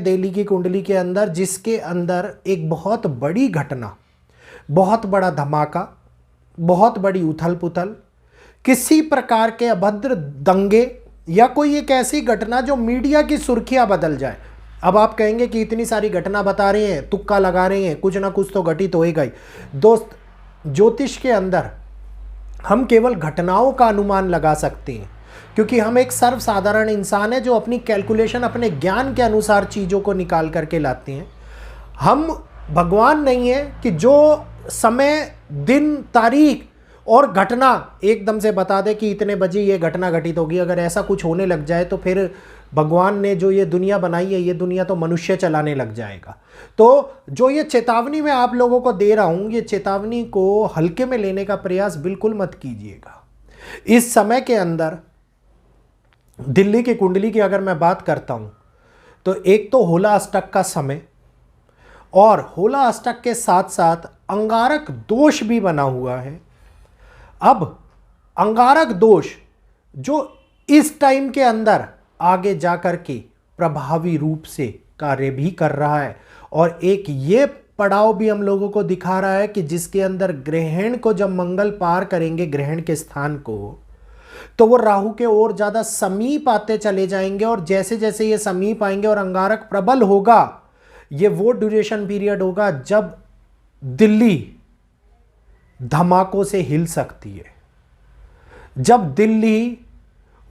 दिल्ली की कुंडली के अंदर, जिसके अंदर एक बहुत बड़ी घटना, बहुत बड़ा धमाका, बहुत बड़ी उथल पुथल, किसी प्रकार के अभद्र दंगे या कोई एक ऐसी घटना जो मीडिया की सुर्खियां बदल जाए। अब आप कहेंगे कि इतनी सारी घटना बता रहे हैं, तुक्का लगा रहे हैं, कुछ ना कुछ तो घटित होएगा ही। दोस्त, ज्योतिष के अंदर हम केवल घटनाओं का अनुमान लगा सकते हैं, क्योंकि हम एक सर्वसाधारण इंसान है जो अपनी कैलकुलेशन, अपने ज्ञान के अनुसार चीज़ों को निकाल करके लाते हैं। हम भगवान नहीं है कि जो समय, दिन, तारीख और घटना एकदम से बता दे कि इतने बजे ये घटना घटित होगी। अगर ऐसा कुछ होने लग जाए तो फिर भगवान ने जो ये दुनिया बनाई है, ये दुनिया तो मनुष्य चलाने लग जाएगा। तो जो ये चेतावनी मैं आप लोगों को दे रहा हूं, ये चेतावनी को हल्के में लेने का प्रयास बिल्कुल मत कीजिएगा। इस समय के अंदर दिल्ली की कुंडली की अगर मैं बात करता हूं तो एक तो होला अष्टक का समय, और होला अष्टक के साथ साथ अंगारक दोष भी बना हुआ है। अब अंगारक दोष जो इस टाइम के अंदर आगे जाकर के प्रभावी रूप से कार्य भी कर रहा है, और एक ये पड़ाव भी हम लोगों को दिखा रहा है कि जिसके अंदर ग्रहण को जब मंगल पार करेंगे, ग्रहण के स्थान को, तो वो राहु के और ज्यादा समीप आते चले जाएंगे। और जैसे जैसे ये समीप आएंगे और अंगारक प्रबल होगा, ये वो ड्यूरेशन पीरियड होगा जब दिल्ली धमाकों से हिल सकती है, जब दिल्ली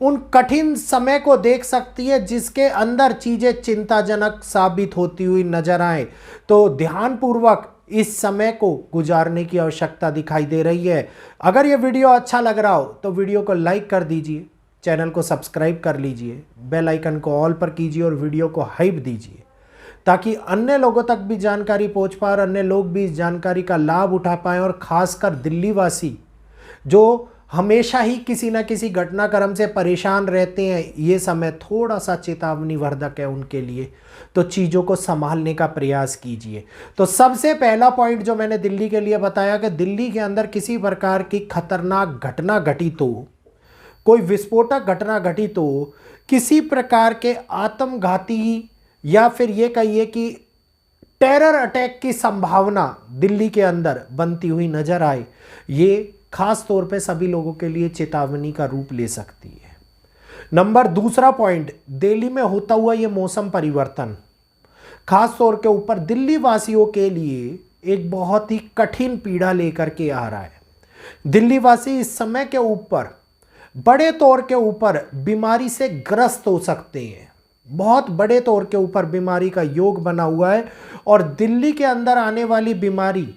उन कठिन समय को देख सकती है जिसके अंदर चीजें चिंताजनक साबित होती हुई नजर आए। तो ध्यानपूर्वक इस समय को गुजारने की आवश्यकता दिखाई दे रही है। अगर ये वीडियो अच्छा लग रहा हो तो वीडियो को लाइक कर दीजिए, चैनल को सब्सक्राइब कर लीजिए, बेल आइकन को ऑल पर कीजिए और वीडियो को हाइप दीजिए, ताकि अन्य लोगों तक भी जानकारी पहुंच पाए और अन्य लोग भी इस जानकारी का लाभ उठा पाएं। और खासकर दिल्ली वासी जो हमेशा ही किसी ना किसी घटनाक्रम से परेशान रहते हैं, ये समय थोड़ा सा चेतावनी वर्धक है उनके लिए। तो चीज़ों को संभालने का प्रयास कीजिए। तो सबसे पहला पॉइंट जो मैंने दिल्ली के लिए बताया कि दिल्ली के अंदर किसी प्रकार की खतरनाक घटना घटित हो, कोई विस्फोटक घटना घटित हो, किसी प्रकार के आत्मघाती या फिर ये कहिए कि टेरर अटैक की संभावना दिल्ली के अंदर बनती हुई नजर आए, ये खास तौर पे सभी लोगों के लिए चेतावनी का रूप ले सकती है। नंबर दूसरा पॉइंट, दिल्ली में होता हुआ ये मौसम परिवर्तन खास तौर के ऊपर दिल्ली वासियों के लिए एक बहुत ही कठिन पीड़ा लेकर के आ रहा है। दिल्ली वासी इस समय के ऊपर बड़े तौर के ऊपर बीमारी से ग्रस्त हो सकते हैं, बहुत बड़े तौर के ऊपर बीमारी का योग बना हुआ है। और दिल्ली के अंदर आने वाली बीमारी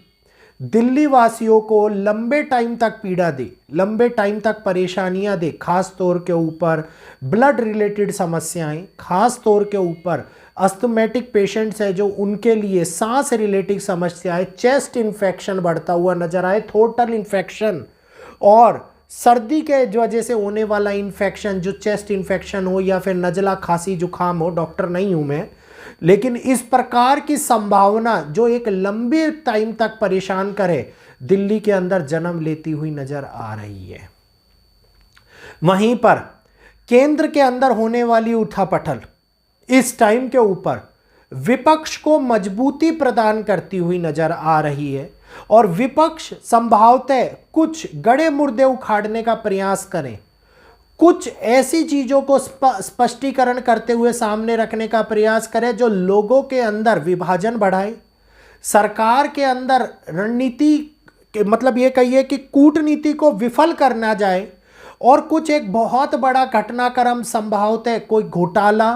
दिल्ली वासियों को लंबे टाइम तक पीड़ा दे, लंबे टाइम तक परेशानियां दे। खास तौर के ऊपर ब्लड रिलेटेड समस्याएं, खास तौर के ऊपर अस्थमेटिक पेशेंट्स है जो उनके लिए सांस रिलेटेड समस्याएं, चेस्ट इन्फेक्शन बढ़ता हुआ नजर आए, थ्रोटल इन्फेक्शन और सर्दी के वजह से होने वाला इन्फेक्शन, जो चेस्ट इन्फेक्शन हो या फिर नज़ला, खांसी, जुखाम हो। डॉक्टर नहीं हूं मैं, लेकिन इस प्रकार की संभावना जो एक लंबे टाइम तक परेशान करे, दिल्ली के अंदर जन्म लेती हुई नजर आ रही है। वहीं पर केंद्र के अंदर होने वाली उठापटल इस टाइम के ऊपर विपक्ष को मजबूती प्रदान करती हुई नजर आ रही है, और विपक्ष संभवतः कुछ गड़े मुर्दे उखाड़ने का प्रयास करें, कुछ ऐसी चीजों को स्पष्टीकरण करते हुए सामने रखने का प्रयास करें जो लोगों के अंदर विभाजन बढ़ाए, सरकार के अंदर रणनीति के मतलब ये कहिए कि कूटनीति को विफल करना जाए, और कुछ एक बहुत बड़ा घटनाक्रम संभवतः कोई घोटाला,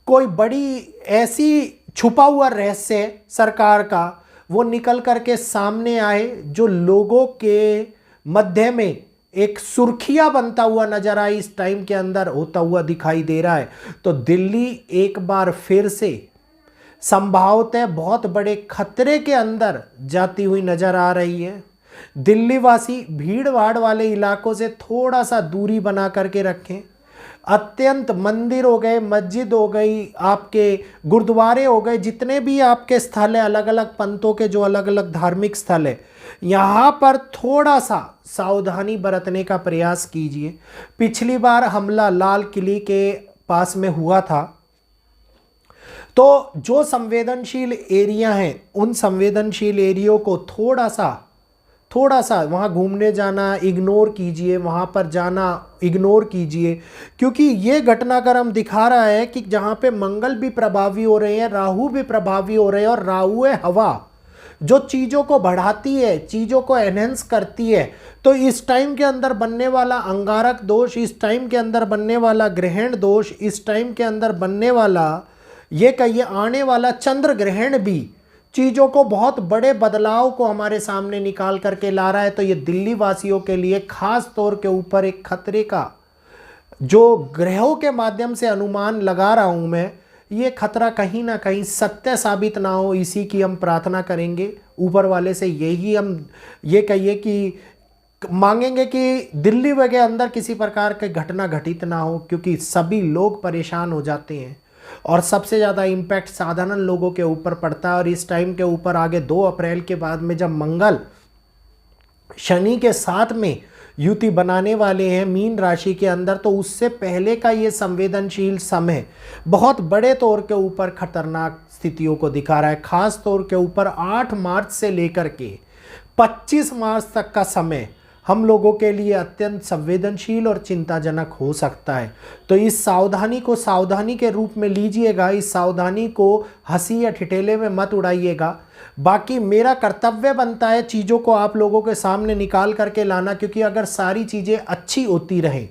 कोई बड़ी ऐसी छुपा हुआ रहस्य सरकार का वो निकल करके सामने आए जो लोगों के मध्य में एक सुर्खियां बनता हुआ नजर आई, इस टाइम के अंदर होता हुआ दिखाई दे रहा है। तो दिल्ली एक बार फिर से संभवतः बहुत बड़े खतरे के अंदर जाती हुई नजर आ रही है। दिल्ली वासी भीड़ भाड़ वाले इलाकों से थोड़ा सा दूरी बना करके रखें। अत्यंत मंदिर हो गए, मस्जिद हो गई, आपके गुरुद्वारे हो गए, जितने भी आपके स्थल है, अलग अलग पंथों के जो अलग अलग धार्मिक स्थल है, यहाँ पर थोड़ा सा सावधानी बरतने का प्रयास कीजिए। पिछली बार हमला लाल किले के पास में हुआ था, तो जो संवेदनशील एरिया हैं उन संवेदनशील एरियो को थोड़ा सा वहाँ घूमने जाना इग्नोर कीजिए, वहाँ पर जाना इग्नोर कीजिए, क्योंकि ये घटनाक्रम दिखा रहा है कि जहाँ पे मंगल भी प्रभावी हो रहे हैं, राहु भी प्रभावी हो रहे हैं, और राहु है हवा जो चीज़ों को बढ़ाती है, चीज़ों को एनहेंस करती है। तो इस टाइम के अंदर बनने वाला अंगारक दोष, इस टाइम के अंदर बनने वाला ग्रहण दोष, इस टाइम के अंदर बनने वाला ये कहिए आने वाला चंद्र ग्रहण भी चीज़ों को बहुत बड़े बदलाव को हमारे सामने निकाल करके ला रहा है। तो ये दिल्ली वासियों के लिए खास तौर के ऊपर एक खतरे का जो ग्रहों के माध्यम से अनुमान लगा रहा हूं मैं, ये खतरा कहीं ना कहीं सत्य साबित ना हो, इसी की हम प्रार्थना करेंगे ऊपर वाले से। यही हम ये कहिए कि मांगेंगे कि दिल्ली के अंदर किसी प्रकार की घटना घटित ना हो, क्योंकि सभी लोग परेशान हो जाते हैं और सबसे ज़्यादा इम्पैक्ट साधारण लोगों के ऊपर पड़ता है। और इस टाइम के ऊपर आगे 2 अप्रैल के बाद में जब मंगल शनि के साथ में युति बनाने वाले हैं मीन राशि के अंदर, तो उससे पहले का ये संवेदनशील समय बहुत बड़े तौर के ऊपर खतरनाक स्थितियों को दिखा रहा है। खास तौर के ऊपर 8 मार्च से लेकर के 25 मार्च तक का समय हम लोगों के लिए अत्यंत संवेदनशील और चिंताजनक हो सकता है। तो इस सावधानी को सावधानी के रूप में लीजिएगा, इस सावधानी को हंसी या ठिठेले में मत उड़ाइएगा। बाकी मेरा कर्तव्य बनता है चीज़ों को आप लोगों के सामने निकाल करके लाना, क्योंकि अगर सारी चीज़ें अच्छी होती रहें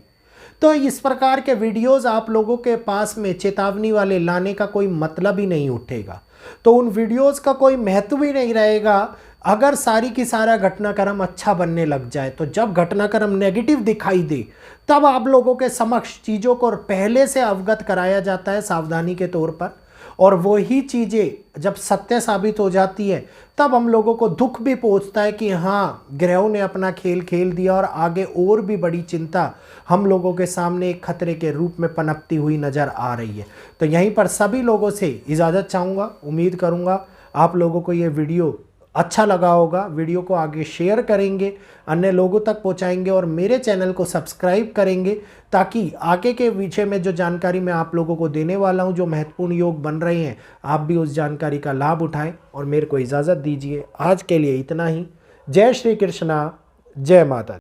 तो इस प्रकार के वीडियोस आप लोगों के पास में चेतावनी वाले लाने का कोई मतलब ही नहीं उठेगा, तो उन वीडियोस का कोई महत्व ही नहीं रहेगा अगर सारी की सारा घटनाक्रम अच्छा बनने लग जाए। तो जब घटनाक्रम नेगेटिव दिखाई दे तब आप लोगों के समक्ष चीज़ों को पहले से अवगत कराया जाता है सावधानी के तौर पर, और वही चीज़ें जब सत्य साबित हो जाती है तब हम लोगों को दुख भी पहुंचता है कि हाँ, ग्रहों ने अपना खेल खेल दिया और आगे और भी बड़ी चिंता हम लोगों के सामने एक खतरे के रूप में पनपती हुई नज़र आ रही है। तो यहीं पर सभी लोगों से इजाज़त चाहूँगा। उम्मीद करूँगा आप लोगों को ये वीडियो अच्छा लगा होगा। वीडियो को आगे शेयर करेंगे, अन्य लोगों तक पहुंचाएंगे और मेरे चैनल को सब्सक्राइब करेंगे, ताकि आगे के विषय में जो जानकारी मैं आप लोगों को देने वाला हूं, जो महत्वपूर्ण योग बन रहे हैं, आप भी उस जानकारी का लाभ उठाएं। और मेरे को इजाज़त दीजिए, आज के लिए इतना ही। जय श्री कृष्णा, जय माता दी।